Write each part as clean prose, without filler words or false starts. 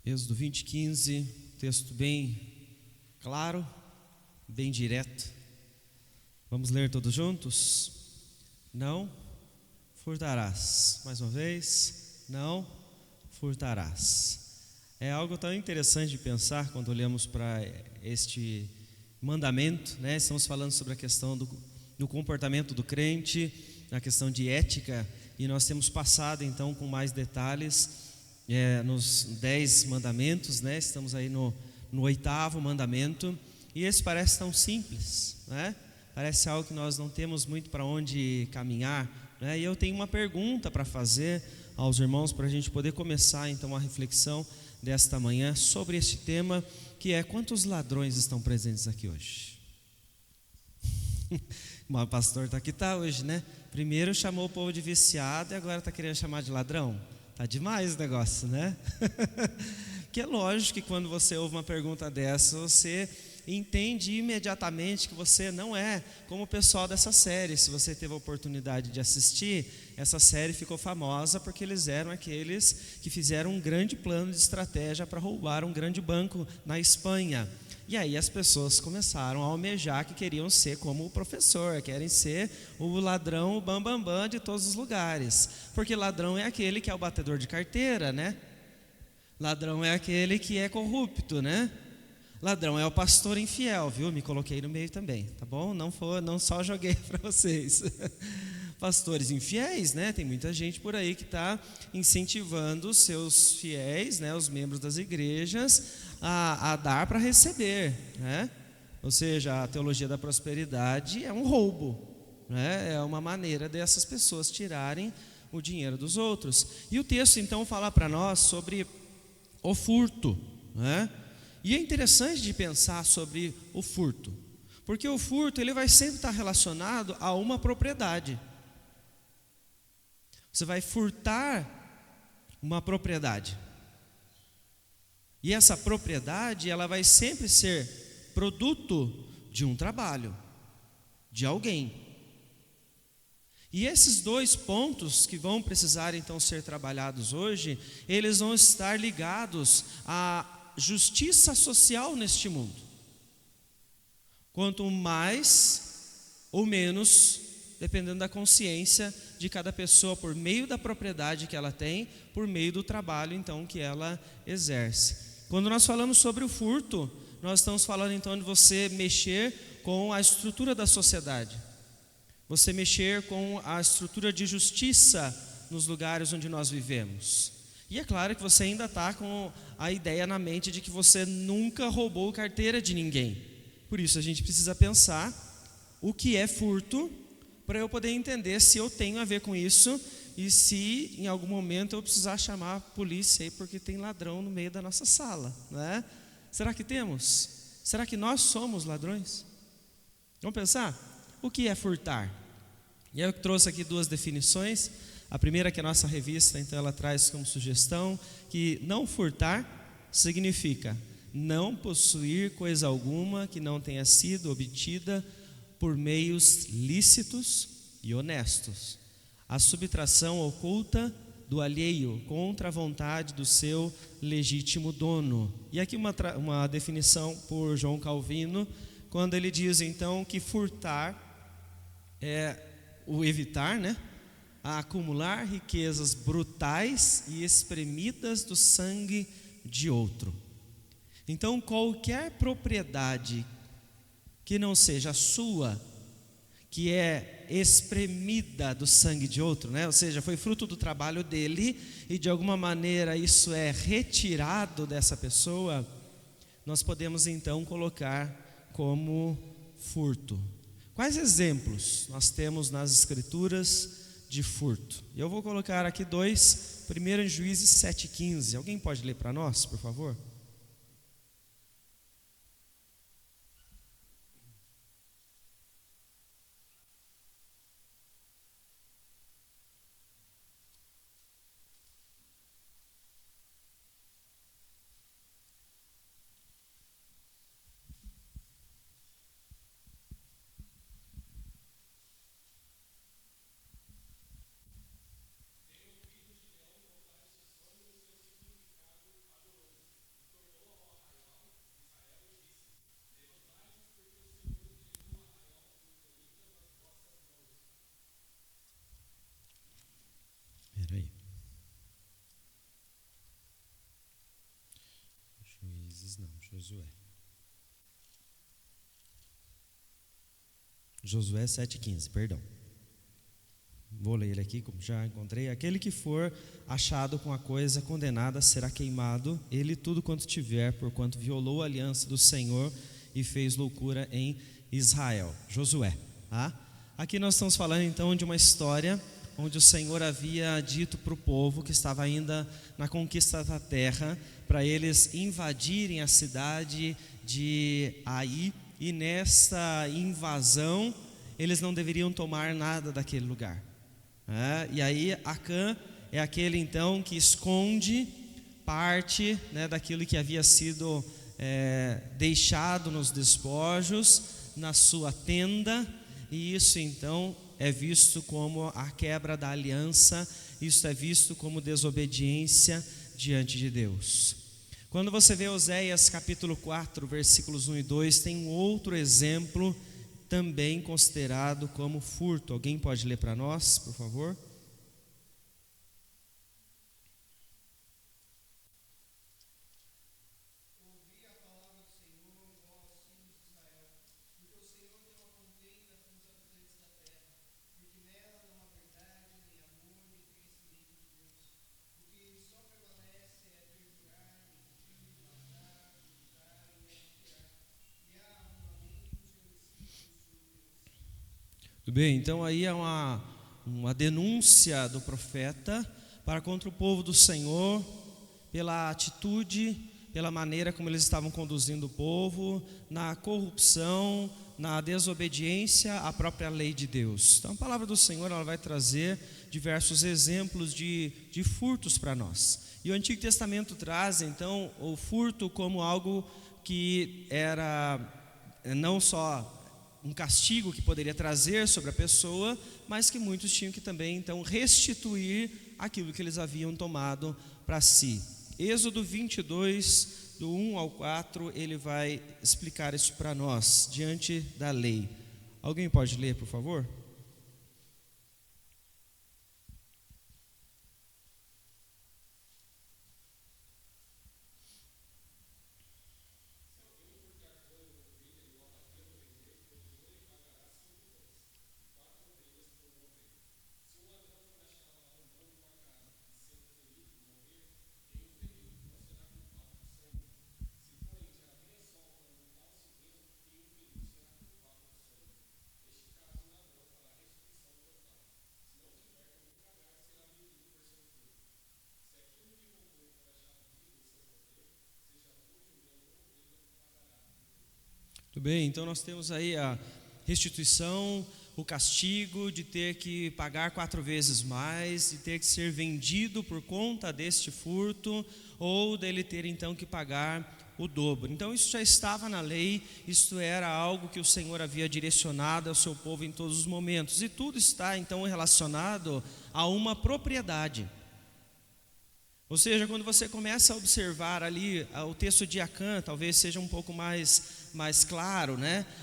Êxodo 20:15, texto bem claro, bem direto. Vamos ler todos juntos? Não furtarás. Mais uma vez, não furtarás. É algo tão interessante de pensar quando olhamos para este mandamento, né? Estamos falando sobre a questão do comportamento do crente, a questão de ética, e nós temos passado então com mais detalhes nos 10 mandamentos, né? Estamos aí no 8º mandamento, e esse parece tão simples, né? Parece algo que nós não temos muito para onde caminhar, né? E eu tenho uma pergunta para fazer aos irmãos, para a gente poder começar então a reflexão desta manhã sobre este tema, que é: quantos ladrões estão presentes aqui hoje? O pastor está aqui, hoje, né? Primeiro chamou o povo de viciado e agora está querendo chamar de ladrão. Tá demais o negócio, né? Que é lógico que quando você ouve uma pergunta dessa, você entende imediatamente que você não é como o pessoal dessa série. Se você teve a oportunidade de assistir, essa série ficou famosa porque eles eram aqueles que fizeram um grande plano de estratégia para roubar um grande banco na Espanha. E aí as pessoas começaram a almejar que queriam ser como o professor, querem ser o ladrão, o bambambam de todos os lugares. Porque ladrão é aquele que é o batedor de carteira, né? Ladrão é aquele que é corrupto, né? Ladrão é o pastor infiel, viu? Me coloquei no meio também, tá bom? Não só joguei para vocês. Pastores infiéis, né? Tem muita gente por aí que está incentivando os seus fiéis, né? Os membros das igrejas a dar para receber, né? Ou seja, a teologia da prosperidade é um roubo, né? É uma maneira dessas pessoas tirarem o dinheiro dos outros. E o texto então fala para nós sobre o furto, né? E é interessante de pensar sobre o furto, porque o furto ele vai sempre estar relacionado a uma propriedade. Você vai furtar uma propriedade, e essa propriedade ela vai sempre ser produto de um trabalho, de alguém. E esses dois pontos que vão precisar então ser trabalhados hoje, eles vão estar ligados à justiça social neste mundo. Quanto mais ou menos, dependendo da consciência de cada pessoa, por meio da propriedade que ela tem, por meio do trabalho então que ela exerce. Quando nós falamos sobre o furto, nós estamos falando então de você mexer com a estrutura da sociedade, você mexer com a estrutura de justiça nos lugares onde nós vivemos. E é claro que você ainda está com a ideia na mente de que você nunca roubou carteira de ninguém. Por isso a gente precisa pensar o que é furto, para eu poder entender se eu tenho a ver com isso e se em algum momento eu precisar chamar a polícia aí porque tem ladrão no meio da nossa sala, né? Será que temos? Será que nós somos ladrões? Vamos pensar? O que é furtar? E eu trouxe aqui 2 definições. A primeira, que é a nossa revista, então ela traz como sugestão que não furtar significa não possuir coisa alguma que não tenha sido obtida por meios lícitos e honestos, a subtração oculta do alheio contra a vontade do seu legítimo dono. E aqui uma definição por João Calvino, quando ele diz então que furtar é o evitar, né? A acumular riquezas brutais e espremidas do sangue de outro. Então qualquer propriedade que não seja sua, que é espremida do sangue de outro, né? Ou seja, foi fruto do trabalho dele e de alguma maneira isso é retirado dessa pessoa, nós podemos então colocar como furto. Quais exemplos nós temos nas escrituras de furto? Eu vou colocar aqui 2, primeiro em Juízes 7:15. Alguém pode ler para nós, por favor? Josué 7,15, perdão. Vou ler ele aqui, como já encontrei. Aquele que for achado com a coisa condenada será queimado, ele tudo quanto tiver, porquanto violou a aliança do Senhor e fez loucura em Israel. Josué. Aqui nós estamos falando então de uma história onde o Senhor havia dito para o povo que estava ainda na conquista da terra, para eles invadirem a cidade de Ai, e nessa invasão eles não deveriam tomar nada daquele lugar. E aí Acã é aquele então que esconde parte, daquilo que havia sido deixado nos despojos na sua tenda, e isso então é visto como a quebra da aliança, isso é visto como desobediência diante de Deus. Quando você vê Oséias capítulo 4, versículos 1 e 2, tem um outro exemplo também considerado como furto. Alguém pode ler para nós, por favor? Tudo bem, então aí é uma denúncia do profeta para contra o povo do Senhor, pela atitude, pela maneira como eles estavam conduzindo o povo, na corrupção, na desobediência à própria lei de Deus. Então a palavra do Senhor ela vai trazer diversos exemplos de furtos para nós. E o Antigo Testamento traz então o furto como algo que era não só um castigo que poderia trazer sobre a pessoa, mas que muitos tinham que também então restituir aquilo que eles haviam tomado para si. Êxodo 22, do 1 ao 4, ele vai explicar isso para nós, diante da lei. Alguém pode ler, por favor? Muito bem, então nós temos aí a restituição, o castigo de ter que pagar 4 vezes mais, de ter que ser vendido por conta deste furto, ou dele ter então que pagar o dobro. Então isso já estava na lei, isto era algo que o Senhor havia direcionado ao seu povo em todos os momentos, e tudo está então relacionado a uma propriedade. Ou seja, quando você começa a observar ali o texto de Acã, talvez seja um pouco mais claro,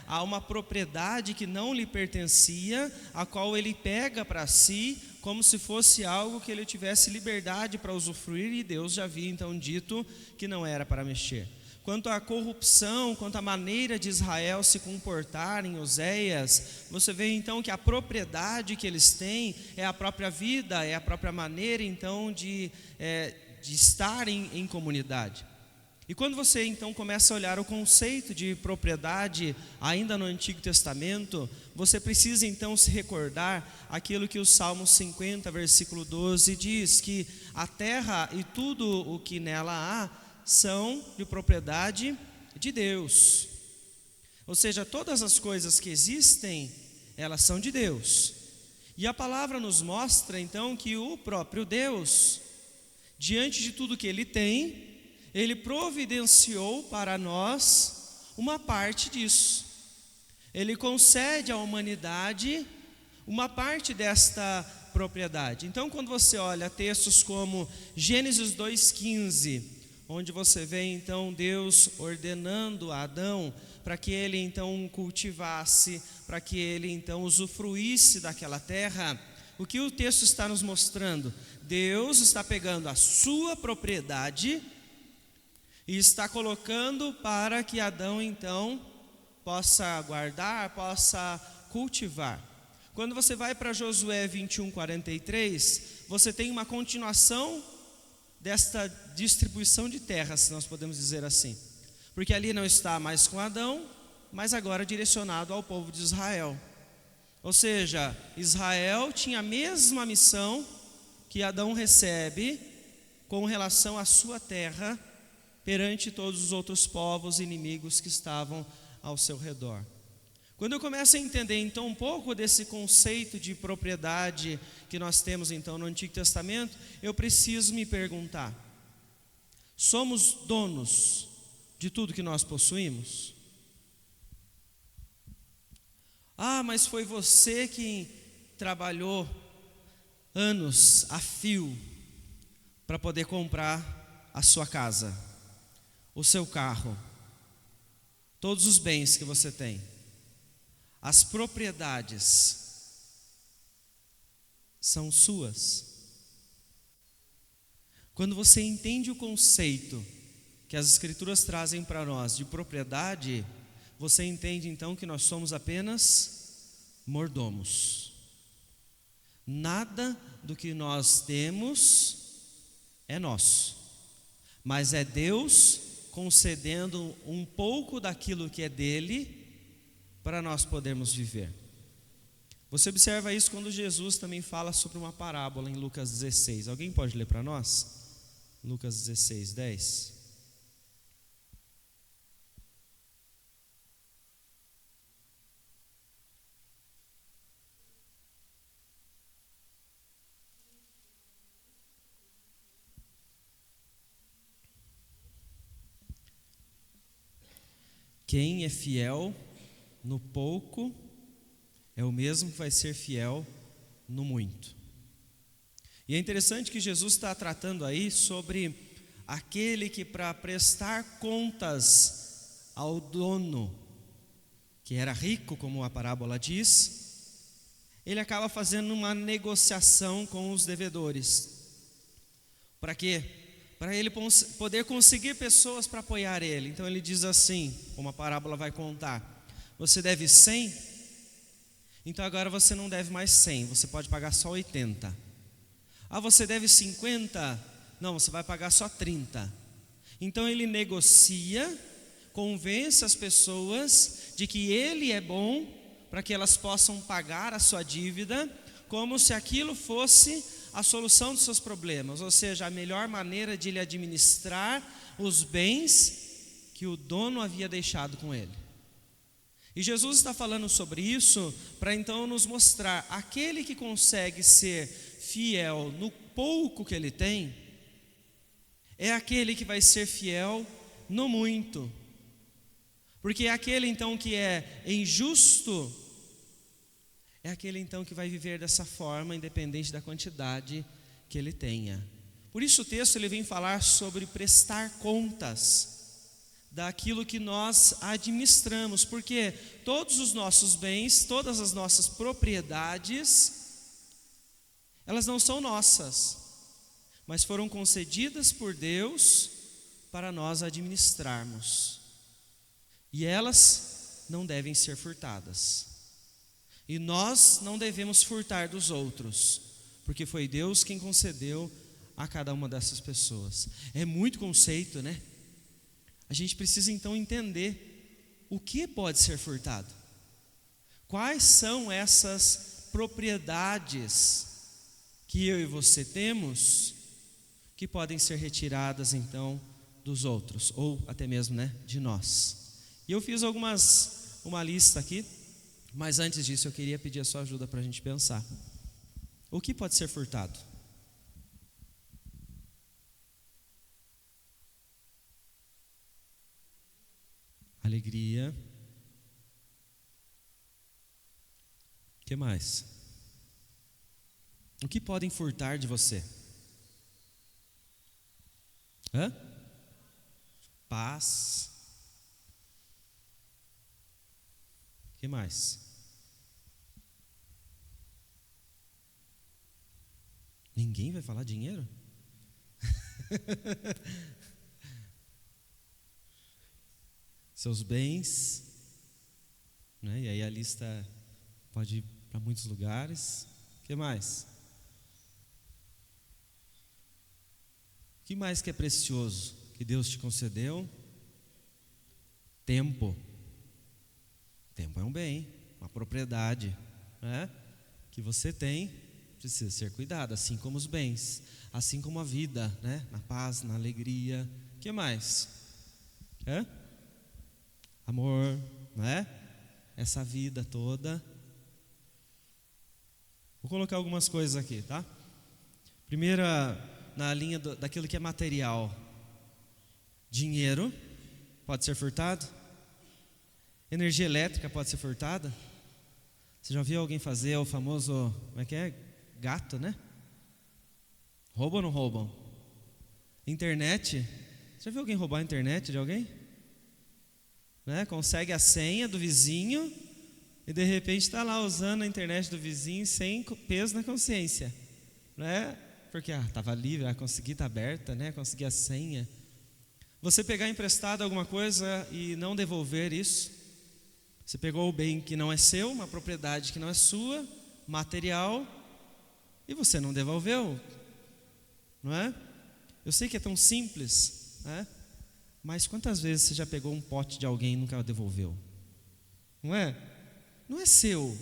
há uma propriedade que não lhe pertencia, a qual ele pega para si, como se fosse algo que ele tivesse liberdade para usufruir, e Deus já havia então dito que não era para mexer. Quanto à corrupção, quanto à maneira de Israel se comportar em Oséias, você vê então que a propriedade que eles têm é a própria vida, é a própria maneira então de estar em comunidade. E quando você então começa a olhar o conceito de propriedade ainda no Antigo Testamento, você precisa então se recordar aquilo que o Salmo 50, versículo 12 diz, que a terra e tudo o que nela há são de propriedade de Deus. Ou seja, todas as coisas que existem, elas são de Deus. E a palavra nos mostra então que o próprio Deus, diante de tudo que Ele tem, Ele providenciou para nós uma parte disso. Ele concede à humanidade uma parte desta propriedade. Então quando você olha textos como Gênesis 2,15, onde você vê então Deus ordenando a Adão para que ele então cultivasse, para que ele então usufruísse daquela terra, o que o texto está nos mostrando? Deus está pegando a sua propriedade E está colocando para que Adão então possa guardar, possa cultivar. Quando você vai para Josué 21:43, você tem uma continuação desta distribuição de terras, se nós podemos dizer assim. Porque ali não está mais com Adão, mas agora direcionado ao povo de Israel. Ou seja, Israel tinha a mesma missão que Adão recebe com relação à sua terra perante todos os outros povos inimigos que estavam ao seu redor. Quando eu começo a entender então um pouco desse conceito de propriedade que nós temos então no Antigo Testamento, eu preciso me perguntar: somos donos de tudo que nós possuímos? Ah, mas foi você que trabalhou anos a fio para poder comprar a sua casa, o seu carro, todos os bens que você tem, as propriedades são suas. Quando você entende o conceito que as Escrituras trazem para nós de propriedade, você entende então que nós somos apenas mordomos. Nada do que nós temos é nosso, mas é Deus concedendo um pouco daquilo que é dele para nós podermos viver. Você observa isso quando Jesus também fala sobre uma parábola em Lucas 16. Alguém pode ler para nós? Lucas 16:10. Quem é fiel no pouco é o mesmo que vai ser fiel no muito. E é interessante que Jesus está tratando aí sobre aquele que, para prestar contas ao dono, que era rico, como a parábola diz, ele acaba fazendo uma negociação com os devedores. Para quê? Para ele poder conseguir pessoas para apoiar ele. Então ele diz assim, como a parábola vai contar: você deve 100, então agora você não deve mais 100, você pode pagar só 80. Ah, você deve 50, não, você vai pagar só 30. Então ele negocia, convence as pessoas de que ele é bom, para que elas possam pagar a sua dívida, como se aquilo fosse a solução dos seus problemas, ou seja, a melhor maneira de ele administrar os bens que o dono havia deixado com ele. E Jesus está falando sobre isso para então nos mostrar: aquele que consegue ser fiel no pouco que ele tem, é aquele que vai ser fiel no muito. Porque aquele então que é injusto, é aquele então que vai viver dessa forma, independente da quantidade que ele tenha. Por isso o texto ele vem falar sobre prestar contas daquilo que nós administramos, porque todos os nossos bens, todas as nossas propriedades, elas não são nossas, mas foram concedidas por Deus para nós administrarmos. E elas não devem ser furtadas. E nós não devemos furtar dos outros, porque foi Deus quem concedeu a cada uma dessas pessoas. É muito conceito, né? A gente precisa então entender o que pode ser furtado. Quais são essas propriedades que eu e você temos que podem ser retiradas então dos outros, ou até mesmo, né, de nós. E eu fiz uma lista aqui. Mas antes disso eu queria pedir a sua ajuda para a gente pensar. O que pode ser furtado? Alegria. O que mais? O que podem furtar de você? Paz. O que mais? Ninguém vai falar dinheiro? seus bens, né? E aí a lista pode ir para muitos lugares. O que mais? O que mais que é precioso que Deus te concedeu? Tempo. Tempo é um bem, uma propriedade, né? Que você tem, precisa ser cuidado, assim como os bens, assim como a vida, né? Na paz, na alegria. O que mais? Amor, né? Essa vida toda. Vou colocar algumas coisas aqui, tá? Primeira, na linha daquilo que é material. Dinheiro pode ser furtado. Energia elétrica pode ser furtada. Você já viu alguém fazer o famoso, como é que é? Gato, né? Roubam ou não roubam? Internet. Você já viu alguém roubar a internet de alguém? Né? Consegue a senha do vizinho e de repente está lá usando a internet do vizinho sem peso na consciência, né? Porque estava livre, consegui, está aberta, né? Consegui a senha. Você pegar emprestado alguma coisa e não devolver isso. Você pegou o bem que não é seu, uma propriedade que não é sua, material, e você não devolveu, não é? Eu sei que é tão simples, né? Mas quantas vezes você já pegou um pote de alguém e nunca devolveu? Não é? Não é seu.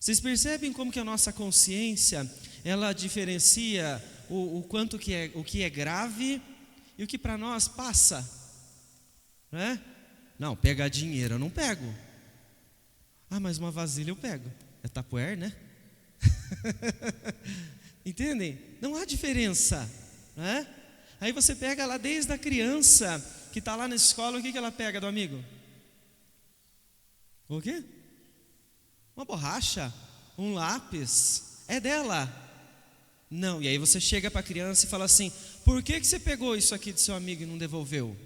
Vocês percebem como que a nossa consciência, ela diferencia o quanto o que é grave e o que para nós passa, não é? Não, pegar dinheiro eu não pego. Mas uma vasilha eu pego. É tapuer, né? Entendem? Não há diferença, né? Aí você pega lá desde a criança que está lá na escola, o que ela pega do amigo? O quê? Uma borracha, um lápis, é dela. Não, e aí você chega para a criança e fala assim: por que você pegou isso aqui do seu amigo e não devolveu?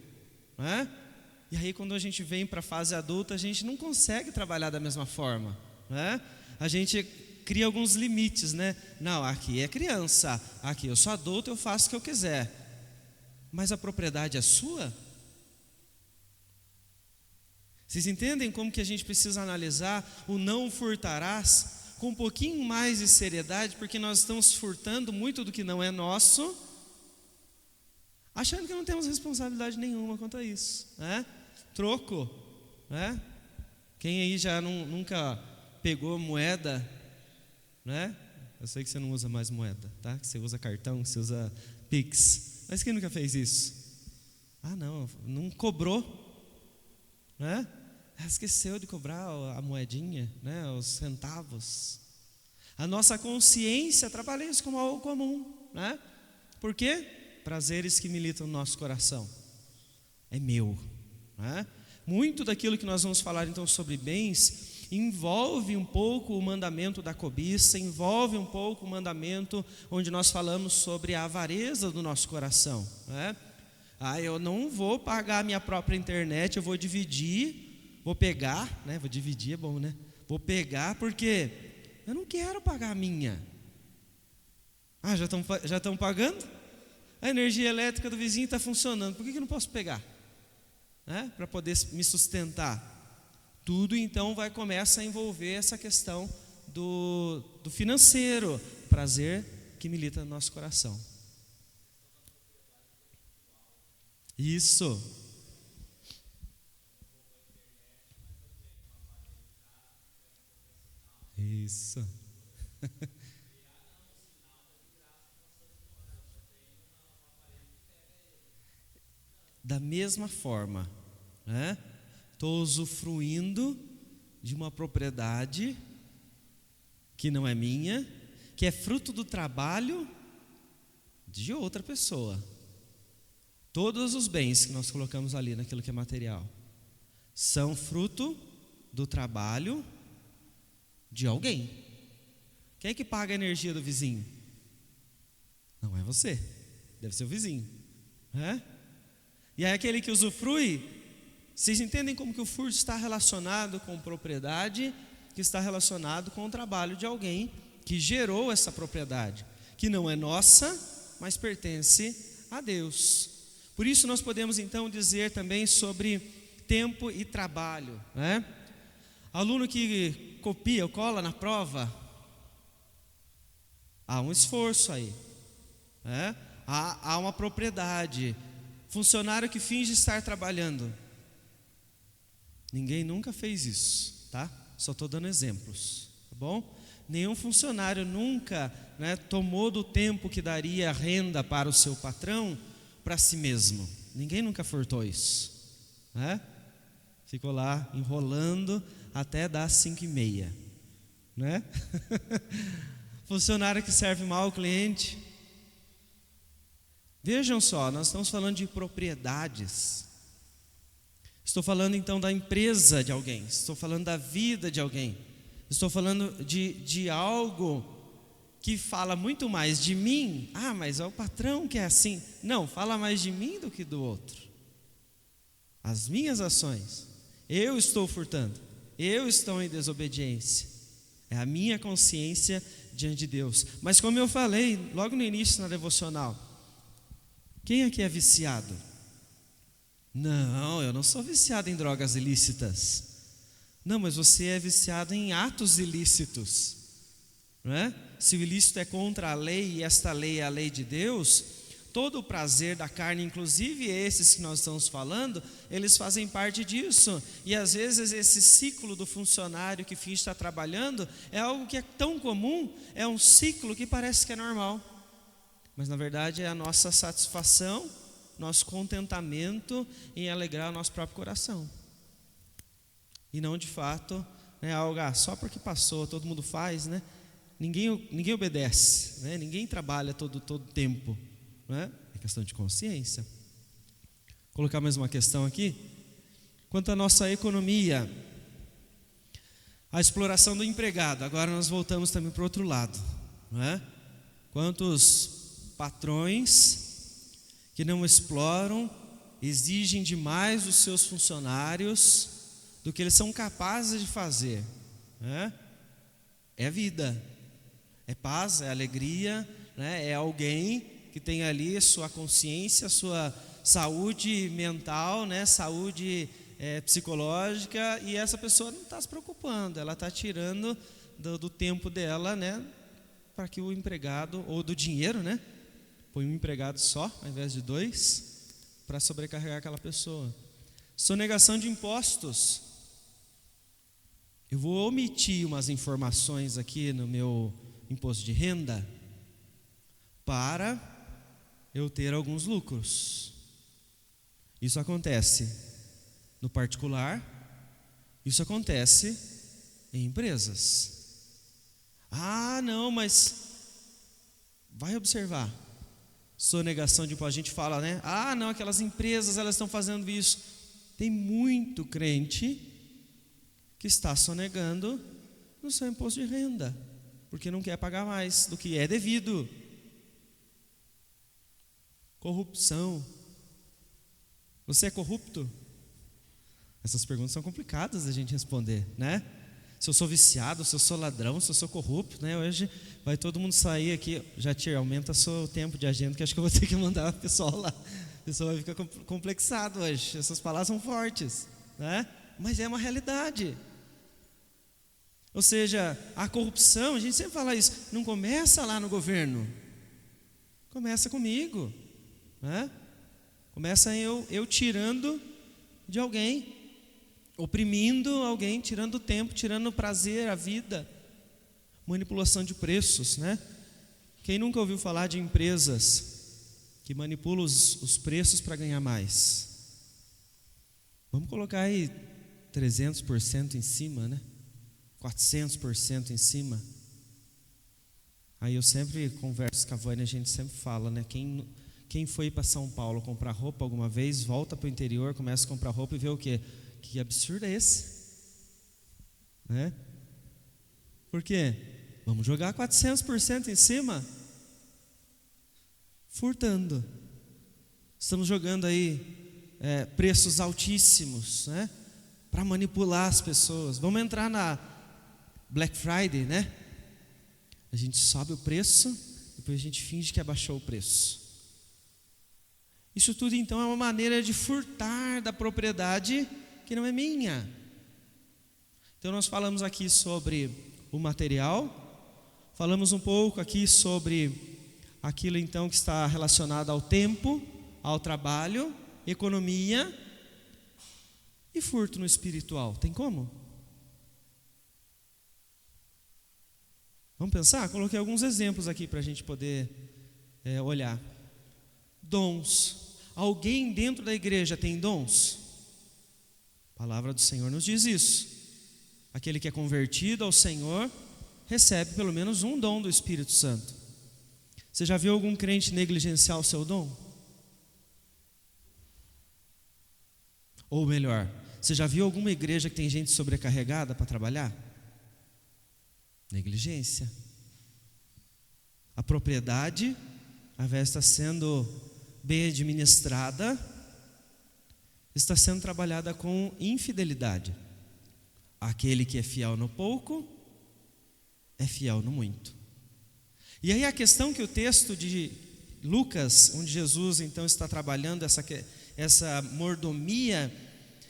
Não é? E aí quando a gente vem para a fase adulta, a gente não consegue trabalhar da mesma forma, né? A gente cria alguns limites, né? Não, aqui é criança, aqui eu sou adulto, eu faço o que eu quiser. Mas a propriedade é sua? Vocês entendem como que a gente precisa analisar o não furtarás com um pouquinho mais de seriedade, porque nós estamos furtando muito do que não é nosso, achando que não temos responsabilidade nenhuma quanto a isso, né? Troco, né? Quem aí já nunca pegou moeda, né? Eu sei que você não usa mais moeda, tá? Que você usa cartão, que você usa Pix. Mas quem nunca fez isso? Não cobrou, né? Esqueceu de cobrar a moedinha, né? Os centavos. A nossa consciência trabalha isso como algo comum, né? Por quê? Prazeres que militam no nosso coração. É meu, né? Muito daquilo que nós vamos falar então sobre bens envolve um pouco o mandamento da cobiça, envolve um pouco o mandamento onde nós falamos sobre a avareza do nosso coração, né? Eu não vou pagar a minha própria internet, eu vou dividir, vou pegar, né? Vou dividir, é bom, né? Vou pegar porque eu não quero pagar a minha. Já estão pagando? A energia elétrica do vizinho está funcionando, por que eu não posso pegar? Né? Para poder me sustentar. Tudo então começa a envolver essa questão do financeiro, prazer que milita no nosso coração. Isso. Isso. Da mesma forma, né? Estou usufruindo de uma propriedade que não é minha, que é fruto do trabalho de outra pessoa. Todos os bens que nós colocamos ali naquilo que é material são fruto do trabalho de alguém. Quem é que paga a energia do vizinho? Não é você, deve ser o vizinho, né? E aí aquele que usufrui. Vocês entendem como que o furto está relacionado com propriedade, que está relacionado com o trabalho de alguém que gerou essa propriedade, que não é nossa, mas pertence a Deus. Por isso nós podemos então dizer também sobre tempo e trabalho, né? Aluno que copia ou cola na prova, há um esforço aí, né? Há uma propriedade. Funcionário que finge estar trabalhando, ninguém nunca fez isso, tá? Só estou dando exemplos, tá bom? Nenhum funcionário nunca, né, tomou do tempo que daria renda para o seu patrão para si mesmo. Ninguém nunca furtou isso, né? Ficou lá enrolando até dar 5h30, né? Funcionário que serve mal ao cliente. Vejam só, nós estamos falando de propriedades. Estou falando então da empresa de alguém, estou falando da vida de alguém, estou falando de algo que fala muito mais de mim. Ah, mas é o patrão que é assim. Não, fala mais de mim do que do outro. As minhas ações, eu estou furtando, eu estou em desobediência, é a minha consciência diante de Deus. Mas como eu falei logo no início na devocional, quem aqui é viciado? Não, eu não sou viciado em drogas ilícitas. Não, mas você é viciado em atos ilícitos, não é? Se o ilícito é contra a lei e esta lei é a lei de Deus, todo o prazer da carne, inclusive esses que nós estamos falando, eles fazem parte disso. E às vezes esse ciclo do funcionário que finge estar trabalhando é algo que é tão comum, é um ciclo que parece que é normal, mas na verdade é a nossa satisfação, nosso contentamento em alegrar o nosso próprio coração. E não de fato, né, algo só porque passou, todo mundo faz, né? Ninguém obedece, né? Ninguém trabalha todo tempo, né? É questão de consciência. Vou colocar mais uma questão aqui. Quanto à nossa economia, a exploração do empregado. Agora nós voltamos também para o outro lado, não é? Quantos patrões que não exploram, exigem demais dos seus funcionários do que eles são capazes de fazer, né? É vida, é paz, é alegria, né? É alguém que tem ali sua consciência, sua saúde mental, né? Saúde psicológica, e essa pessoa não está se preocupando, ela está tirando do tempo dela, né? Para que o empregado, ou do dinheiro, né? Põe um empregado só, ao invés de 2, para sobrecarregar aquela pessoa. Sonegação de impostos. Eu vou omitir umas informações aqui no meu imposto de renda para eu ter alguns lucros. Isso acontece no particular, isso acontece em empresas. Ah, não, mas vai observar. Sonegação de impostos, a gente fala, né? Ah, não, aquelas empresas, elas estão fazendo isso. Tem muito crente que está sonegando no seu imposto de renda, porque não quer pagar mais do que é devido. Corrupção. Você é corrupto? Essas perguntas são complicadas da gente responder, né? Se eu sou viciado, se eu sou ladrão, se eu sou corrupto, né? Hoje vai todo mundo sair aqui. Jatir, aumenta seu tempo de agenda, que acho que eu vou ter que mandar o pessoal lá. O pessoal vai ficar complexado hoje. Essas palavras são fortes, né? Mas é uma realidade. Ou seja, a corrupção, a gente sempre fala isso, não começa lá no governo, começa comigo, né? Começa eu tirando de alguém, oprimindo alguém, tirando o tempo, tirando o prazer, a vida. Manipulação de preços, né? Quem nunca ouviu falar de empresas que manipulam os preços para ganhar mais? Vamos colocar aí 300% em cima, né? 400% em cima. Aí eu sempre converso com a Vânia, a gente sempre fala, né? Quem foi para São Paulo comprar roupa alguma vez, volta para o interior, começa a comprar roupa e vê o quê? Que absurdo é esse? Né? Por quê? Vamos jogar 400% em cima? Furtando. Estamos jogando aí preços altíssimos, né? Para manipular as pessoas. Vamos entrar na Black Friday, né? A gente sobe o preço, depois a gente finge que abaixou o preço. Isso tudo então é uma maneira de furtar da propriedade que que não é minha. Então nós falamos aqui sobre o material, falamos um pouco aqui sobre aquilo então que está relacionado ao tempo, ao trabalho, economia e furto no espiritual. Tem como? Vamos pensar? Coloquei alguns exemplos aqui para a gente poder olhar. Dons. Alguém dentro da igreja tem dons? A palavra do Senhor nos diz isso. Aquele que é convertido ao Senhor recebe pelo menos um dom do Espírito Santo. Você já viu algum crente negligenciar o seu dom? Ou melhor, você já viu alguma igreja que tem gente sobrecarregada para trabalhar? Negligência. A propriedade, ao invés de estar sendo bem administrada, está sendo trabalhada com infidelidade. Aquele que é fiel no pouco, é fiel no muito. E aí a questão que o texto de Lucas, onde Jesus então está trabalhando essa mordomia,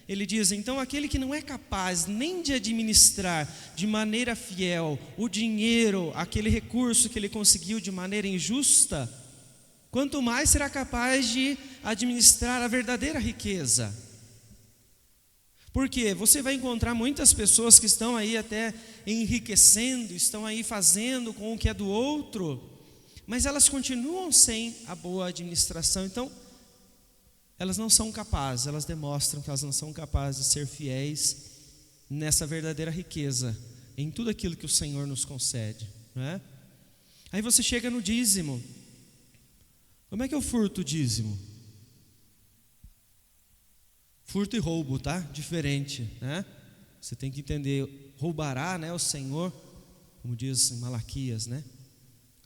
ele diz, então aquele que não é capaz nem de administrar de maneira fiel o dinheiro, aquele recurso que ele conseguiu de maneira injusta, quanto mais será capaz de administrar a verdadeira riqueza. Porque você vai encontrar muitas pessoas que estão aí até enriquecendo, estão aí fazendo com o que é do outro, mas elas continuam sem a boa administração. Então, elas não são capazes, elas demonstram que elas não são capazes de ser fiéis nessa verdadeira riqueza, em tudo aquilo que o Senhor nos concede, não é? Aí você chega no dízimo. Como é que eu furto o dízimo? Furto e roubo, tá? Diferente, né? Você tem que entender, roubará, né, o Senhor, como diz em Malaquias, né?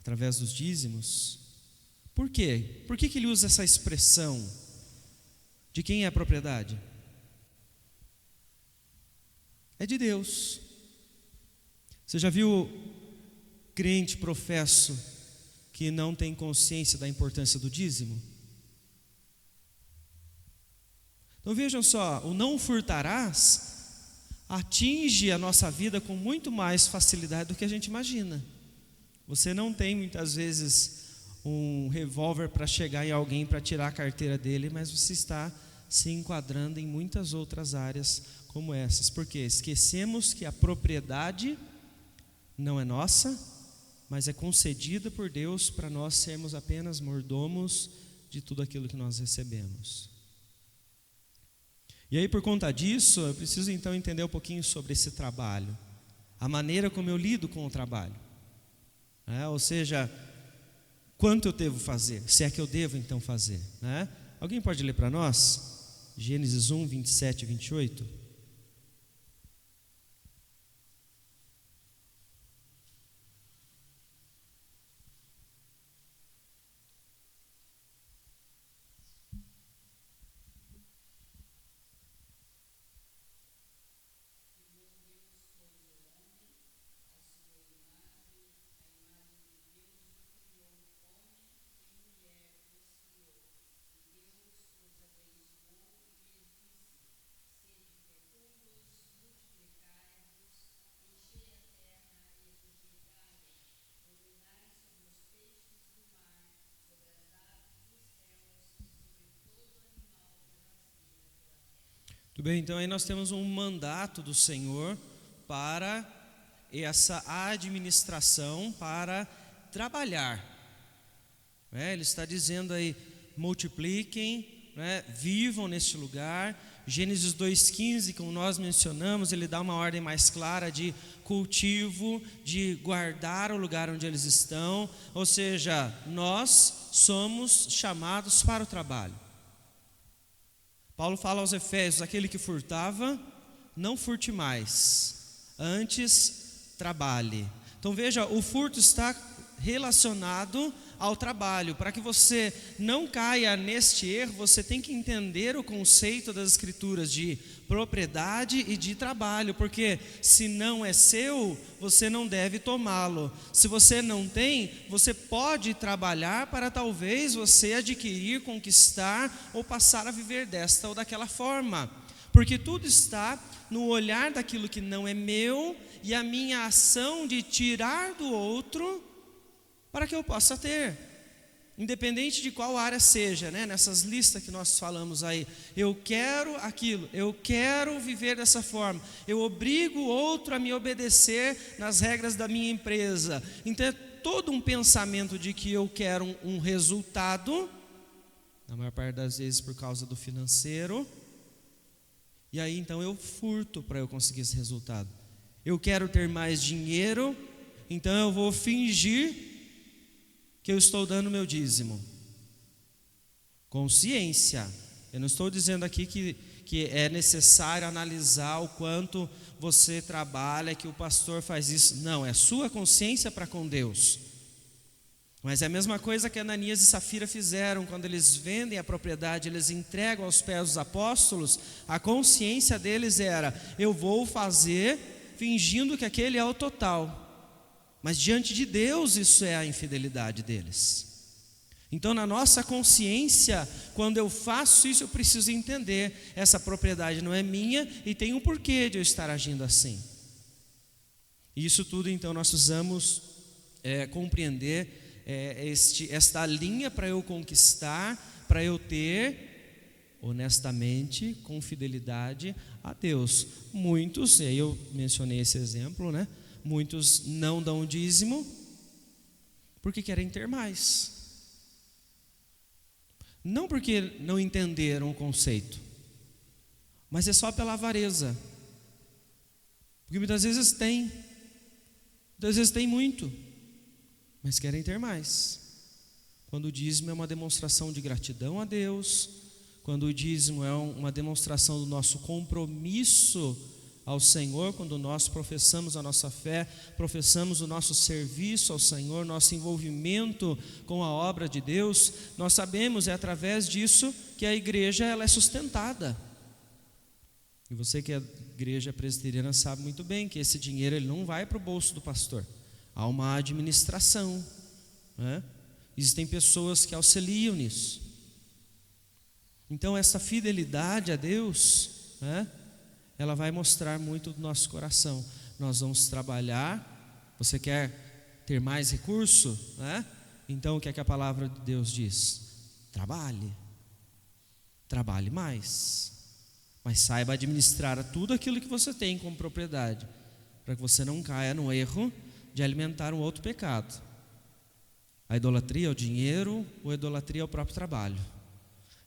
Através dos dízimos. Por quê? Por que ele usa essa expressão? De quem é a propriedade? É de Deus. Você já viu crente professo que não tem consciência da importância do dízimo? Então vejam só, o não furtarás atinge a nossa vida com muito mais facilidade do que a gente imagina. Você não tem muitas vezes um revólver para chegar em alguém para tirar a carteira dele, mas você está se enquadrando em muitas outras áreas como essas, porque esquecemos que a propriedade não é nossa, mas é concedida por Deus para nós sermos apenas mordomos de tudo aquilo que nós recebemos. E aí, por conta disso, eu preciso então entender um pouquinho sobre esse trabalho, a maneira como eu lido com o trabalho, ou seja, quanto eu devo fazer, se é que eu devo então fazer, né? Alguém pode ler para nós? Gênesis 1, 27 e 28. Muito bem, então aí nós temos um mandato do Senhor para essa administração, para trabalhar. Ele está dizendo aí, multipliquem, vivam neste lugar. Gênesis 2,15, como nós mencionamos, ele dá uma ordem mais clara de cultivo, de guardar o lugar onde eles estão. Ou seja, nós somos chamados para o trabalho. Paulo fala aos Efésios, aquele que furtava, não furte mais, antes trabalhe. Então veja, o furto está relacionado ao trabalho. Para que você não caia neste erro, você tem que entender o conceito das Escrituras de propriedade e de trabalho, porque se não é seu, você não deve tomá-lo. Se você não tem, você pode trabalhar para talvez você adquirir, conquistar ou passar a viver desta ou daquela forma. porque tudo está no olhar daquilo que não é meu e a minha ação de tirar do outro para que eu possa ter. Independente de qual área seja, né? Nessas listas que nós falamos aí, eu quero aquilo, eu quero viver dessa forma, eu obrigo o outro a me obedecer nas regras da minha empresa. Então é todo um pensamento de que eu quero um resultado, na maior parte das vezes por causa do financeiro, e aí então eu furto para eu conseguir esse resultado. Eu quero ter mais dinheiro, então eu vou fingir que eu estou dando meu dízimo. Consciência. Eu não estou dizendo aqui que é necessário analisar o quanto você trabalha, que o pastor faz isso. Não, é sua consciência para com Deus. Mas é a mesma coisa que Ananias e Safira fizeram quando eles vendem a propriedade, eles entregam aos pés dos apóstolos. A consciência deles era: eu vou fazer fingindo que aquele é o total. Mas diante de Deus isso é a infidelidade deles. Então na nossa consciência, quando eu faço isso, eu preciso entender: essa propriedade não é minha e tem um porquê de eu estar agindo assim. E isso tudo então nós precisamos compreender esta linha para eu conquistar, para eu ter honestamente, com fidelidade a Deus. Muitos, e aí eu mencionei esse exemplo, né? Muitos não dão o dízimo porque querem ter mais. Não porque não entenderam o conceito, mas é só pela avareza. Porque muitas vezes tem muito, mas querem ter mais. Quando o dízimo é uma demonstração de gratidão a Deus, quando o dízimo é uma demonstração do nosso compromisso ao Senhor, quando nós professamos a nossa fé, professamos o nosso serviço ao Senhor, nosso envolvimento com a obra de Deus, nós sabemos, é através disso que a igreja ela é sustentada. E você que é igreja presbiteriana sabe muito bem que esse dinheiro ele não vai para o bolso do pastor. Há uma administração, né? Existem pessoas que auxiliam nisso. Então essa fidelidade a Deus, né, ela vai mostrar muito do nosso coração. Nós vamos trabalhar. Você quer ter mais recurso, né? Então o que é que a palavra de Deus diz? Trabalhe mais, mas saiba administrar tudo aquilo que você tem como propriedade, para que você não caia no erro de alimentar um outro pecado. A idolatria é o dinheiro, ou a idolatria é o próprio trabalho.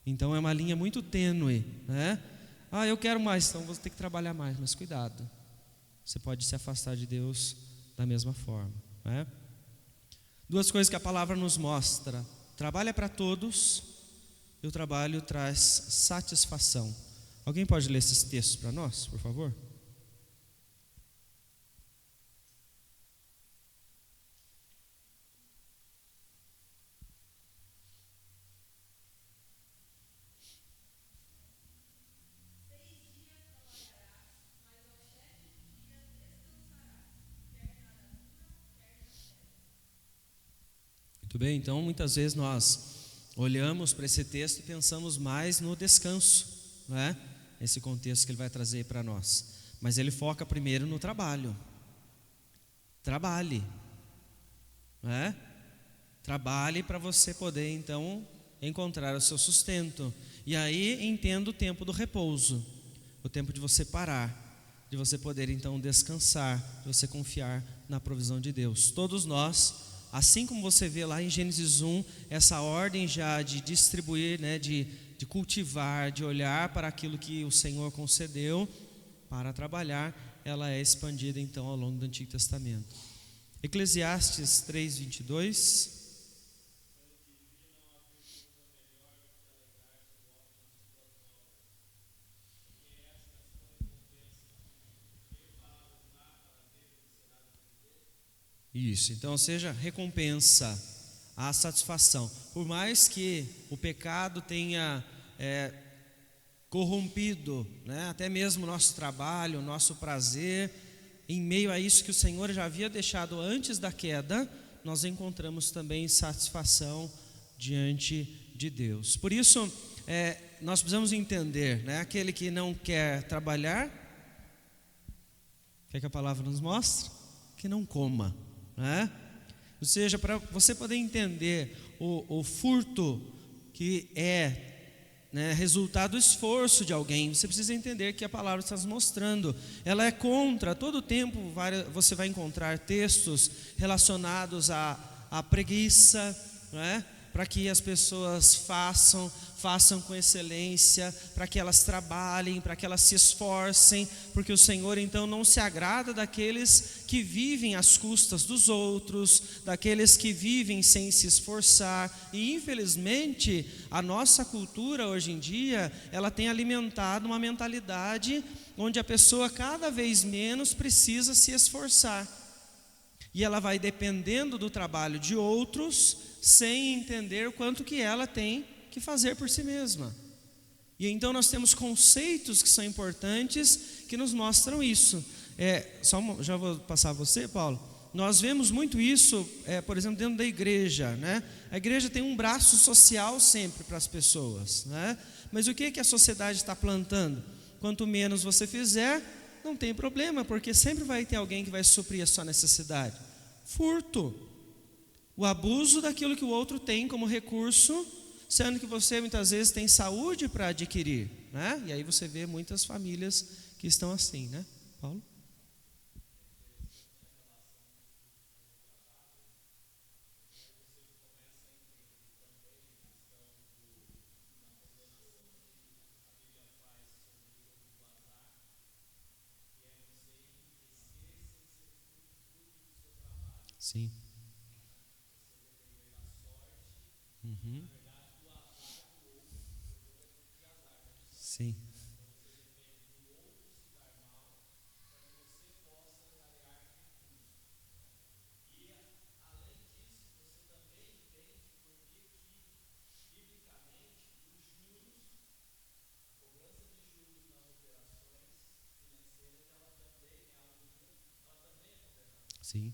Então é uma linha muito tênue, né? Eu quero mais, então vou ter que trabalhar mais. Mas cuidado, você pode se afastar de Deus da mesma forma, né? Duas coisas que a palavra nos mostra: trabalho é para todos e o trabalho traz satisfação. Alguém pode ler esses textos para nós, por favor? Muito bem, então muitas vezes nós olhamos para esse texto e pensamos mais no descanso, não é? Esse contexto que ele vai trazer para nós. Mas ele foca primeiro no trabalho. Trabalhe, não é? Trabalhe para você poder então encontrar o seu sustento. E aí entenda o tempo do repouso, o tempo de você parar, de você poder então descansar, de você confiar na provisão de Deus. Todos nós, assim como você vê lá em Gênesis 1, essa ordem já de distribuir, né, de cultivar, de olhar para aquilo que o Senhor concedeu para trabalhar, ela é expandida então ao longo do Antigo Testamento. Eclesiastes 3:22. Isso, então seja recompensa, a satisfação. Por mais que o pecado tenha corrompido, né, até mesmo o nosso trabalho, o nosso prazer, em meio a isso que o Senhor já havia deixado antes da queda, nós encontramos também satisfação diante de Deus. Por isso, nós precisamos entender, né? Aquele que não quer trabalhar, o que a palavra nos mostra? Que não coma, né? Ou seja, para você poder entender o furto que é, né, resultado do esforço de alguém, você precisa entender que a palavra está nos mostrando, ela é contra. Todo tempo você vai encontrar textos relacionados à preguiça, né? Para que as pessoas façam com excelência, para que elas trabalhem, para que elas se esforcem, porque o Senhor então não se agrada daqueles que vivem às custas dos outros, daqueles que vivem sem se esforçar. E infelizmente a nossa cultura hoje em dia, ela tem alimentado uma mentalidade onde a pessoa cada vez menos precisa se esforçar, e ela vai dependendo do trabalho de outros, sem entender o quanto que ela tem que fazer por si mesma. E então nós temos conceitos que são importantes, que nos mostram isso. Já vou passar a você, Paulo. Nós vemos muito isso, por exemplo, dentro da igreja, né? A igreja tem um braço social sempre para as pessoas, né? Mas o que a sociedade está plantando? Quanto menos você fizer, não tem problema, porque sempre vai ter alguém que vai suprir a sua necessidade. Furto, o abuso daquilo que o outro tem como recurso, sendo que você muitas vezes tem saúde para adquirir, né? E aí você vê muitas famílias que estão assim, né, Paulo? Sim. Uhum. Sim. Sim.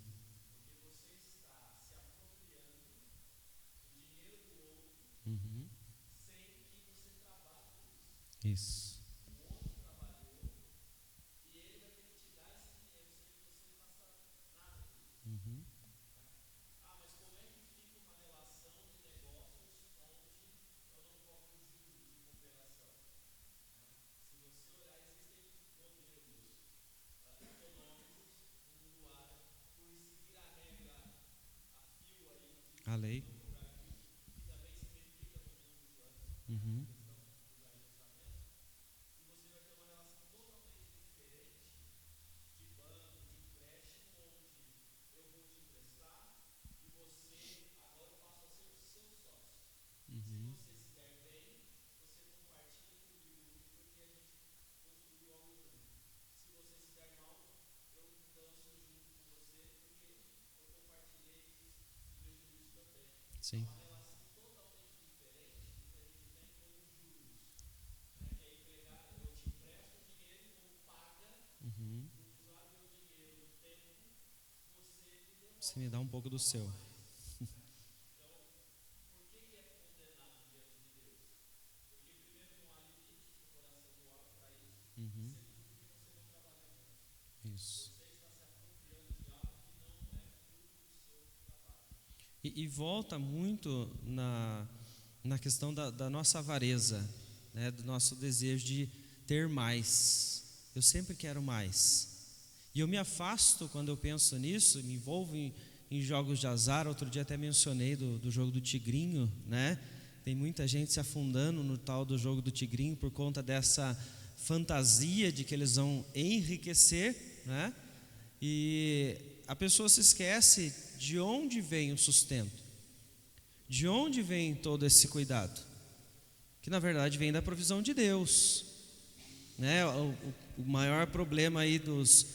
Uhum. Isso. Uhum. A lei. Uhum. Uhum. Sim. Uhum. Você me dá um pouco do seu. Uhum. Isso. E volta muito na questão da nossa avareza, né? Do nosso desejo de ter mais. Eu sempre quero mais. E eu me afasto quando eu penso nisso, me envolvo em jogos de azar. Outro dia até mencionei do jogo do tigrinho, né? Tem muita gente se afundando no tal do jogo do tigrinho por conta dessa fantasia de que eles vão enriquecer, né? E a pessoa se esquece de onde vem o sustento, de onde vem todo esse cuidado, que na verdade vem da provisão de Deus, né? O maior problema aí dos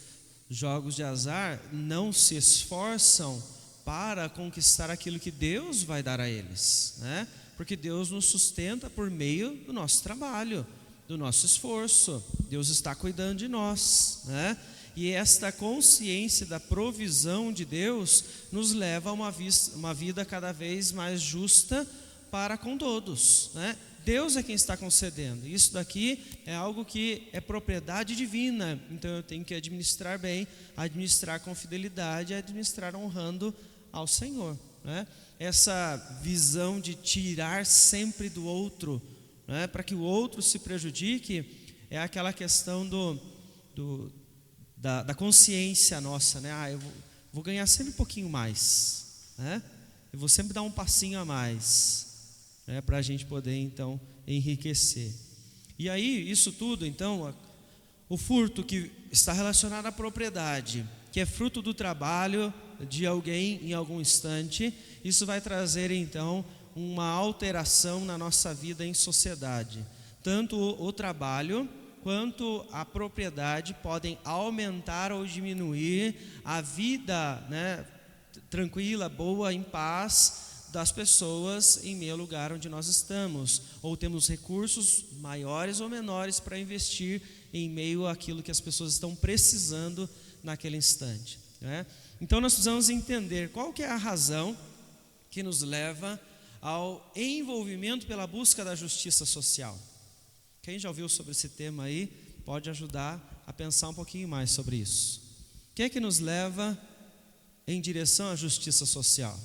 jogos de azar, não se esforçam para conquistar aquilo que Deus vai dar a eles, né? Porque Deus nos sustenta por meio do nosso trabalho, do nosso esforço. Deus está cuidando de nós, né? E esta consciência da provisão de Deus nos leva a uma vida cada vez mais justa para com todos, né? Deus é quem está concedendo. Isso daqui é algo que é propriedade divina. Então eu tenho que administrar bem, administrar com fidelidade, administrar honrando ao Senhor, né? Essa visão de tirar sempre do outro, né, para que o outro se prejudique, é aquela questão da consciência nossa, né? Eu vou ganhar sempre um pouquinho mais, né? Eu vou sempre dar um passinho a mais, né, para a gente poder então enriquecer. E aí, isso tudo, então, o furto que está relacionado à propriedade, que é fruto do trabalho de alguém em algum instante, isso vai trazer então uma alteração na nossa vida em sociedade. Tanto o trabalho quanto a propriedade podem aumentar ou diminuir a vida, né, tranquila, boa, em paz das pessoas em meio ao lugar onde nós estamos, ou temos recursos maiores ou menores para investir em meio àquilo que as pessoas estão precisando naquele instante, né? Então nós precisamos entender qual que é a razão que nos leva ao envolvimento pela busca da justiça social. Quem já ouviu sobre esse tema aí, pode ajudar a pensar um pouquinho mais sobre isso. O que é que nos leva em direção à justiça social?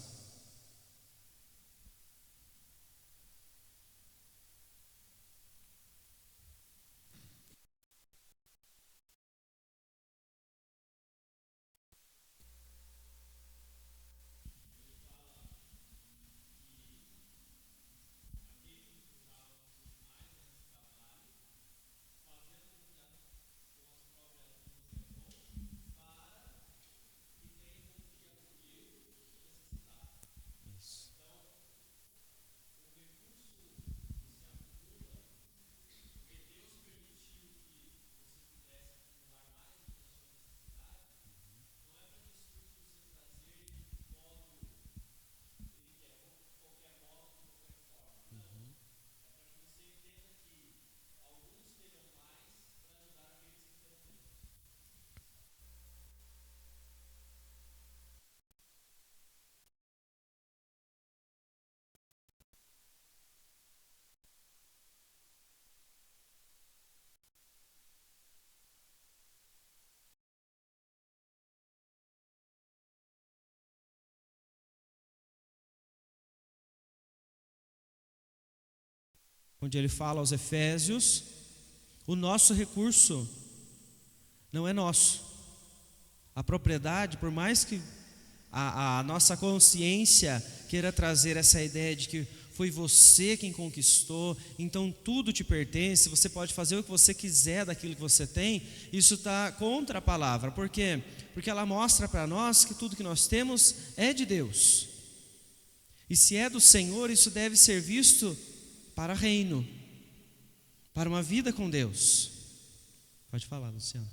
Onde ele fala aos Efésios, o nosso recurso não é nosso. A propriedade, por mais que a nossa consciência queira trazer essa ideia de que foi você quem conquistou, então tudo te pertence, você pode fazer o que você quiser daquilo que você tem, isso está contra a palavra. Por quê? Porque ela mostra para nós que tudo que nós temos é de Deus. E se é do Senhor, isso deve ser visto para reino, para uma vida com Deus. Pode falar, Luciano.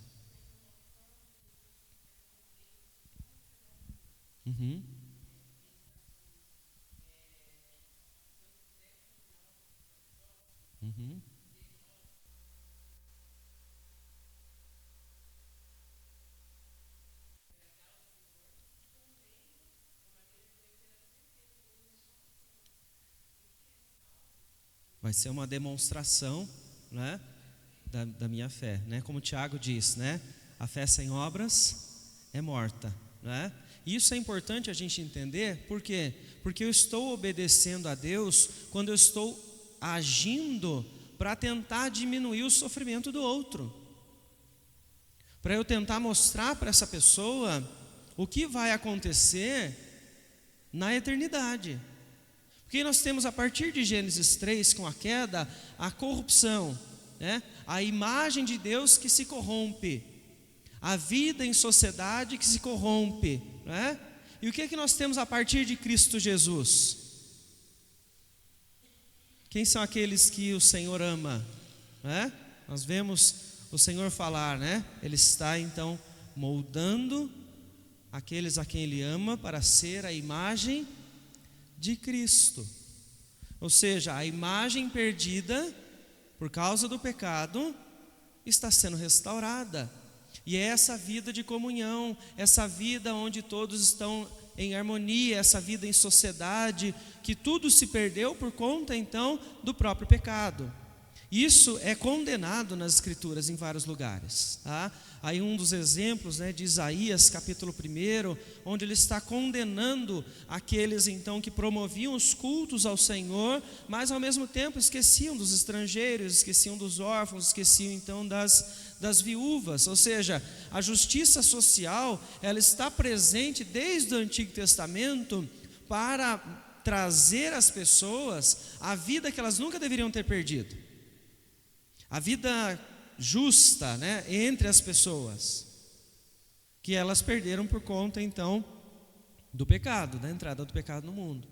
Uhum. Uhum. Vai ser uma demonstração, né, da minha fé, né? Como o Tiago diz, né? A fé sem obras é morta, né? Isso é importante a gente entender, por quê? Porque eu estou obedecendo a Deus quando eu estou agindo para tentar diminuir o sofrimento do outro, para eu tentar mostrar para essa pessoa o que vai acontecer na eternidade. Porque nós temos a partir de Gênesis 3, com a queda, a corrupção, né? A imagem de Deus que se corrompe, a vida em sociedade que se corrompe, né? E o que é que nós temos a partir de Cristo Jesus? Quem são aqueles que o Senhor ama, né? Nós vemos o Senhor falar, né? Ele está então moldando aqueles a quem Ele ama para ser a imagem de Cristo. Ou seja, a imagem perdida por causa do pecado está sendo restaurada. E é essa vida de comunhão, essa vida onde todos estão em harmonia, essa vida em sociedade, que tudo se perdeu por conta então do próprio pecado. Isso é condenado nas Escrituras em vários lugares, tá? Aí um dos exemplos, de Isaías capítulo 1, onde ele está condenando aqueles então que promoviam os cultos ao Senhor, mas ao mesmo tempo esqueciam dos estrangeiros, esqueciam dos órfãos, esqueciam então das viúvas. Ou seja, a justiça social, ela está presente desde o Antigo Testamento para trazer às pessoas a vida que elas nunca deveriam ter perdido. A vida justa, entre as pessoas, que elas perderam por conta então do pecado, da entrada do pecado no mundo.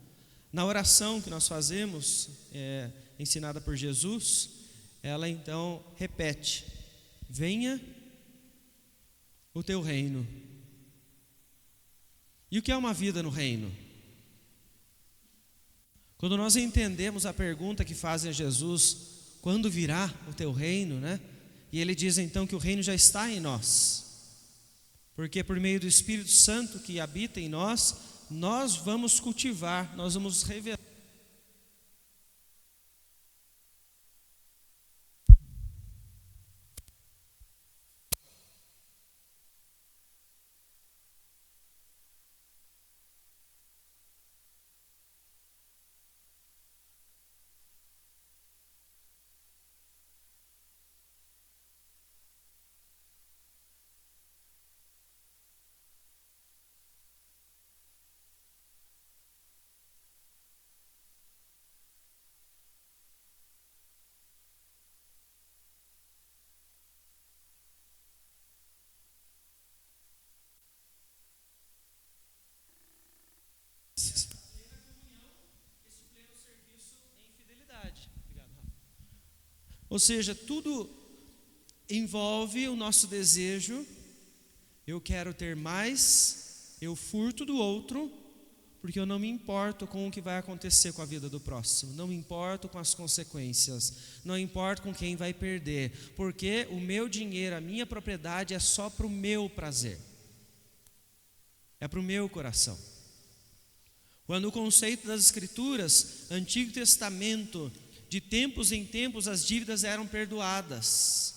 Na oração que nós fazemos, ensinada por Jesus, ela então repete: venha o teu reino. E o que é uma vida no reino? Quando nós entendemos a pergunta que fazem a Jesus: quando virá o teu reino, E ele diz então que o reino já está em nós, porque por meio do Espírito Santo que habita em nós, nós vamos cultivar, nós vamos revelar. Ou seja, tudo envolve o nosso desejo. Eu quero ter mais, eu furto do outro, porque eu não me importo com o que vai acontecer com a vida do próximo, não me importo com as consequências, não importo com quem vai perder, porque o meu dinheiro, a minha propriedade é só para o meu prazer, é para o meu coração. Quando o conceito das Escrituras, Antigo Testamento, de tempos em tempos as dívidas eram perdoadas,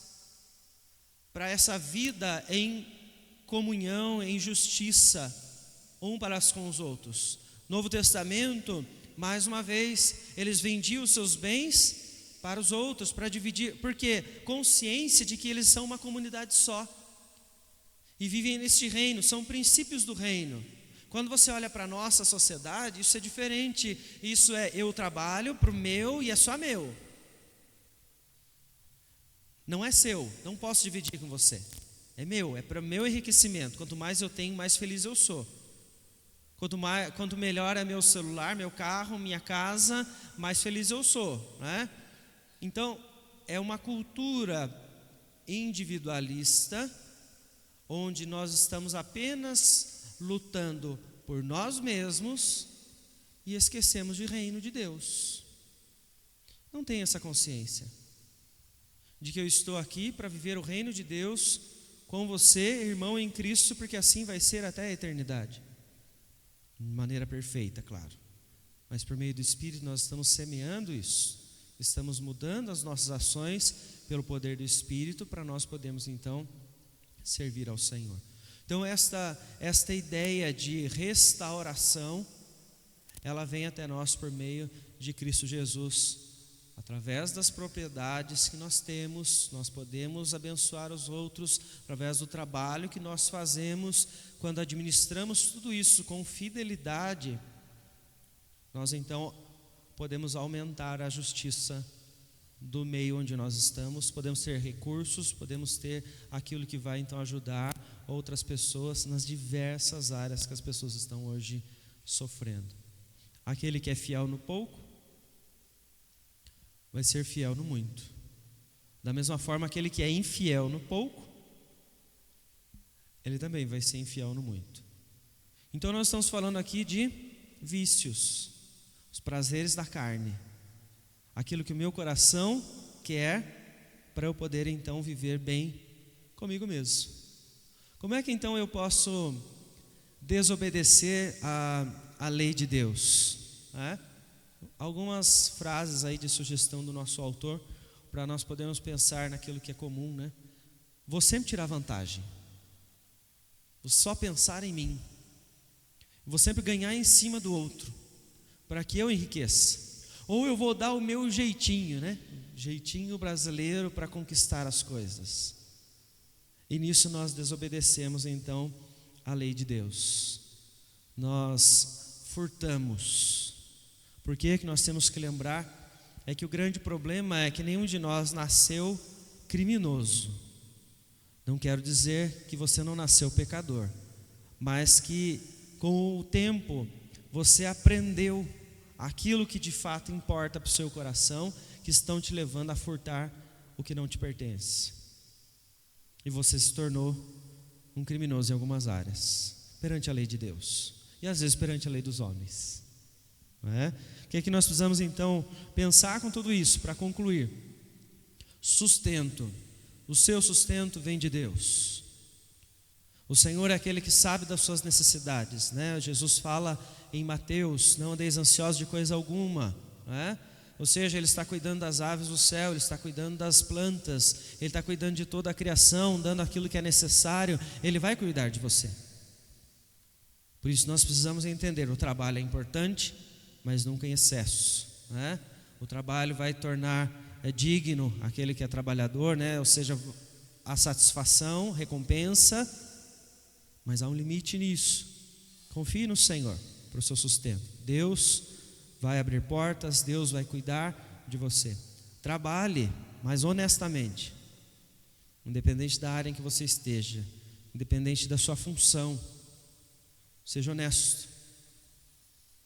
para essa vida em comunhão, em justiça, um para com os outros. Novo Testamento, mais uma vez, eles vendiam os seus bens para os outros, para dividir, porque consciência de que eles são uma comunidade só, e vivem neste reino, são princípios do reino. Quando você olha para a nossa sociedade, isso é diferente. Isso é, eu trabalho para o meu e é só meu. Não é seu, não posso dividir com você. É meu, é para o meu enriquecimento. Quanto mais eu tenho, mais feliz eu sou. Quanto melhor é meu celular, meu carro, minha casa, mais feliz eu sou, Então, é uma cultura individualista, onde nós estamos apenas lutando por nós mesmos e esquecemos do reino de Deus. Não tem essa consciência de que eu estou aqui para viver o reino de Deus com você, irmão em Cristo, porque assim vai ser até a eternidade, de maneira perfeita, claro, mas por meio do Espírito nós estamos semeando isso, estamos mudando as nossas ações pelo poder do Espírito, para nós podermos então servir ao Senhor. Então esta ideia de restauração, ela vem até nós por meio de Cristo Jesus. Através das propriedades que nós temos, nós podemos abençoar os outros, através do trabalho que nós fazemos. Quando administramos tudo isso com fidelidade, nós então podemos aumentar a justiça do meio onde nós estamos, podemos ter recursos, podemos ter aquilo que vai então ajudar outras pessoas nas diversas áreas que as pessoas estão hoje sofrendo. Aquele que é fiel no pouco vai ser fiel no muito. Da mesma forma, aquele que é infiel no pouco, ele também vai ser infiel no muito. Então nós estamos falando aqui de vícios, os prazeres da carne, aquilo que o meu coração quer, para eu poder então viver bem comigo mesmo. Como é que então eu posso desobedecer a lei de Deus, né? Algumas frases aí de sugestão do nosso autor, para nós podermos pensar naquilo que é comum, né? Vou sempre tirar vantagem, vou só pensar em mim, vou sempre ganhar em cima do outro, para que eu enriqueça, ou eu vou dar o meu jeitinho, né? Jeitinho brasileiro para conquistar as coisas, e nisso nós desobedecemos então a lei de Deus, nós furtamos. Por que nós temos que lembrar? É que o grande problema é que nenhum de nós nasceu criminoso. Não quero dizer que você não nasceu pecador, mas que com o tempo você aprendeu aquilo que de fato importa para o seu coração, que estão te levando a furtar o que não te pertence. E você se tornou um criminoso em algumas áreas, perante a lei de Deus, e às vezes perante a lei dos homens, não é? O que é que nós precisamos então pensar com tudo isso, para concluir? Sustento. O seu sustento vem de Deus. O Senhor é aquele que sabe das suas necessidades, né? Jesus fala em Mateus: não andeis ansiosos de coisa alguma, né? Ou seja, Ele está cuidando das aves do céu, Ele está cuidando das plantas, Ele está cuidando de toda a criação, dando aquilo que é necessário, Ele vai cuidar de você. Por isso nós precisamos entender: o trabalho é importante, mas nunca em excesso, né? O trabalho vai tornar digno aquele que é trabalhador, né? Ou seja, a satisfação, recompensa, mas há um limite nisso. Confie no Senhor para o seu sustento. Deus vai abrir portas, Deus vai cuidar de você. Trabalhe, mas honestamente, independente da área em que você esteja, independente da sua função, seja honesto,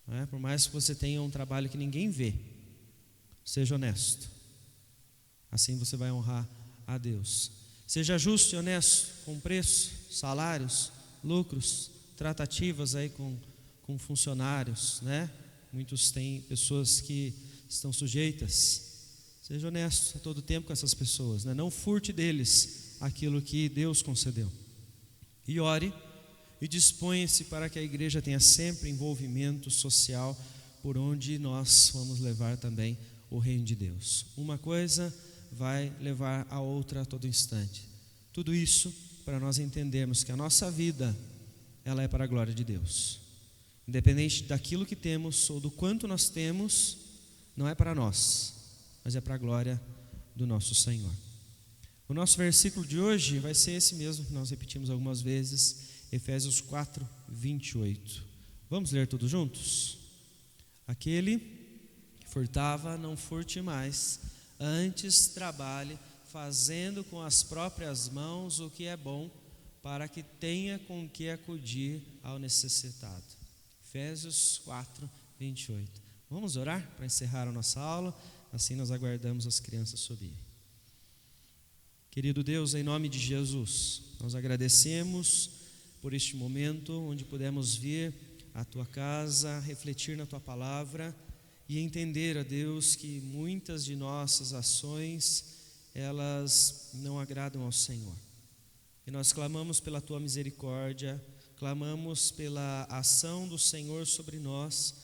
não é? Por mais que você tenha um trabalho que ninguém vê, seja honesto, assim você vai honrar a Deus. Seja justo e honesto com preço, salários, lucros, tratativas aí com funcionários, né? Muitos têm pessoas que estão sujeitas. Seja honesto a todo tempo com essas pessoas, né? Não furte deles aquilo que Deus concedeu. E ore e disponha-se para que a igreja tenha sempre envolvimento social, por onde nós vamos levar também o reino de Deus. Uma coisa vai levar a outra a todo instante. Tudo isso para nós entendermos que a nossa vida, ela é para a glória de Deus. Independente daquilo que temos ou do quanto nós temos, não é para nós, mas é para a glória do nosso Senhor. O nosso versículo de hoje vai ser esse mesmo que nós repetimos algumas vezes, Efésios 4, 28. Vamos ler todos juntos? Aquele que furtava, não furte mais, antes trabalhe, fazendo com as próprias mãos o que é bom, para que tenha com que acudir ao necessitado. Efésios 4, 28. Vamos orar para encerrar a nossa aula, assim nós aguardamos as crianças subirem. Querido Deus, em nome de Jesus, nós agradecemos por este momento onde pudemos vir à Tua casa, refletir na Tua palavra e entender, ó Deus, que muitas de nossas ações, elas não agradam ao Senhor. E nós clamamos pela Tua misericórdia, clamamos pela ação do Senhor sobre nós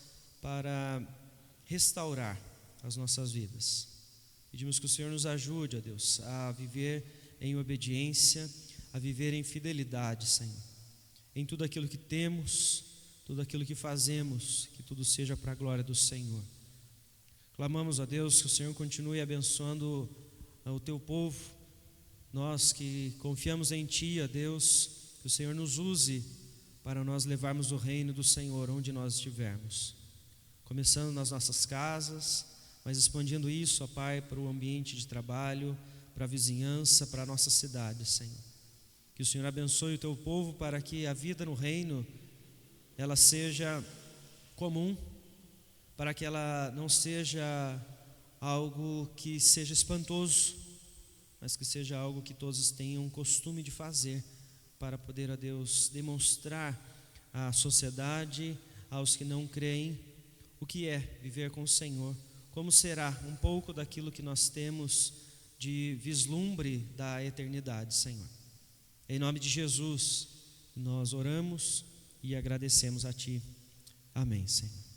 para restaurar as nossas vidas. Pedimos que o Senhor nos ajude, ó Deus, a viver em obediência, a viver em fidelidade, Senhor. Em tudo aquilo que temos, tudo aquilo que fazemos, que tudo seja para a glória do Senhor. Clamamos a Deus que o Senhor continue abençoando o Teu povo. Nós que confiamos em Ti, ó Deus, que o Senhor nos use para nós levarmos o reino do Senhor onde nós estivermos. Começando nas nossas casas, mas expandindo isso, ó Pai, para o ambiente de trabalho, para a vizinhança, para a nossa cidade, Senhor. Que o Senhor abençoe o Teu povo para que a vida no reino, ela seja comum, para que ela não seja algo que seja espantoso, mas que seja algo que todos tenham costume de fazer, para poder, a Deus, demonstrar à sociedade, aos que não creem, o que é viver com o Senhor, como será um pouco daquilo que nós temos de vislumbre da eternidade, Senhor. Em nome de Jesus, nós oramos e agradecemos a Ti. Amém, Senhor.